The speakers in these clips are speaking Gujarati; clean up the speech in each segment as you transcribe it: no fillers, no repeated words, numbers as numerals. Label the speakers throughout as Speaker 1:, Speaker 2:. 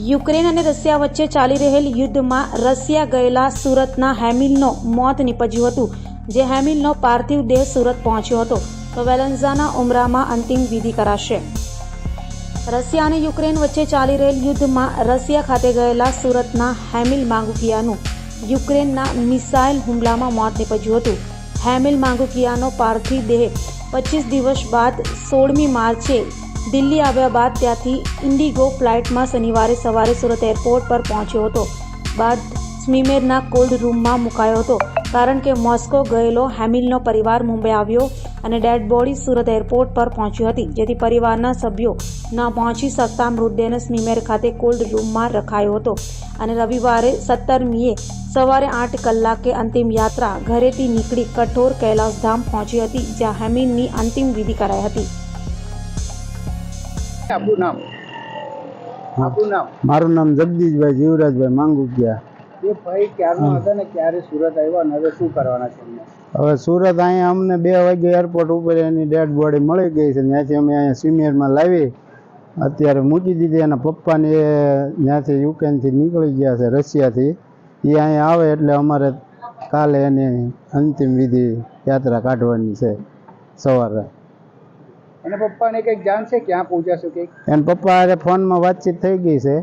Speaker 1: યુક્રેન અને રશિયા વચ્ચે ચાલી રહેલ યુદ્ધમાં રશિયા ગયેલા સુરતના હેમિલનો મોત નીપજ્યું હતું, જે હેમિલનો પાર્થિવ દેહ સુરત પહોંચ્યો હતો. તો વેલેન્ઝાના ઉમરામાં અંતિમ વિધિ કરાશે. રશિયા અને યુક્રેન વચ્ચે ચાલી રહેલ યુદ્ધમાં રશિયા ખાતે ગયેલા સુરતના હેમિલ માંગુકિયાનું યુક્રેનના મિસાઇલ હુમલામાં મોત નીપજ્યું હતું. હેમિલ માંગુકિયાનો પાર્થિવ દેહ 25 દિવસ બાદ 16મી માર્ચે દિલ્હી આવ્યા બાદ ત્યાંથી ઇન્ડિગો ફ્લાઇટમાં શનિવારે સવારે સુરત એરપોર્ટ પર પહોંચ્યો હતો. બાદ સ્મીમેરના કોલ્ડ રૂમમાં મુકાયો હતો, કારણ કે મોસ્કો ગયેલો હેમિલનો પરિવાર મુંબઈ આવ્યો અને ડેડ બોડી સુરત એરપોર્ટ પર પહોંચી હતી, જેથી પરિવારના સભ્યો ન પહોંચી શકતા મૃતદેહને સ્મીમેર ખાતે કોલ્ડ રૂમમાં રખાયો હતો અને રવિવારે 17મીએ સવારે 8 કલાકે અંતિમ યાત્રા ઘરેથી નીકળી કઠોર કૈલાસધામ પહોંચી હતી, જ્યાં હેમિલની અંતિમ વિધિ કરાઈ હતી.
Speaker 2: મારું નામ જગદીશભાઈ જીવરાજભાઈ માંગુકિયા.
Speaker 3: એ ભાઈ ક્યારનો હતા ને ક્યારે સુરત આવ્યા અને હવે શું કરવાના છે અમને?
Speaker 2: હવે સુરત અહીંયા અમને 2 વાગે એરપોર્ટ ઉપર એની ડેડ બોડી મળી ગઈ છે. ત્યાંથી અમે અહીંયા સિનિયરમાં લાવી અત્યારે મૂકી દીધી. એના પપ્પાને ત્યાંથી યુક્રેનથી નીકળી ગયા છે, રશિયાથી. એ અહીંયા આવે એટલે અમારે કાલે એની અંતિમ વિધિ યાત્રા કાઢવાની છે સવારે.
Speaker 3: એના પપ્પાને કંઈક જાણ છે ક્યાં પહોંચ્યા છે કંઈક?
Speaker 2: એના પપ્પા હારે ફોનમાં વાતચીત થઈ ગઈ છે.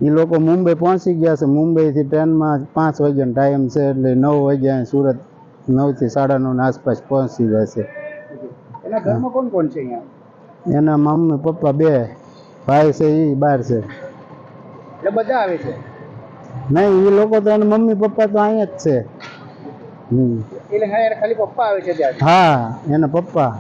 Speaker 2: એ લોકો મુંબઈ પહોંચી ગયા છે. મુંબઈથી ટ્રેનમાં 5 વાગ્યાનો ટાઈમ છે, એટલે 9 વાગ્યા સુરત 9 થી 9:30 આસપાસ પહોંચી જશે.
Speaker 3: એના ઘરમાં કોણ કોણ છે અહીંયા?
Speaker 2: એના મમ્મી પપ્પા 2 ભાઈ છે, એ બહાર છે.
Speaker 3: એટલે બધા આવે છે?
Speaker 2: નહીં, એ લોકો તો એના મમ્મી પપ્પા તો અહીંયા જ છે.
Speaker 3: એટલે ખાલી પપ્પા આવે છે ત્યાં?
Speaker 2: હા, એના પપ્પા.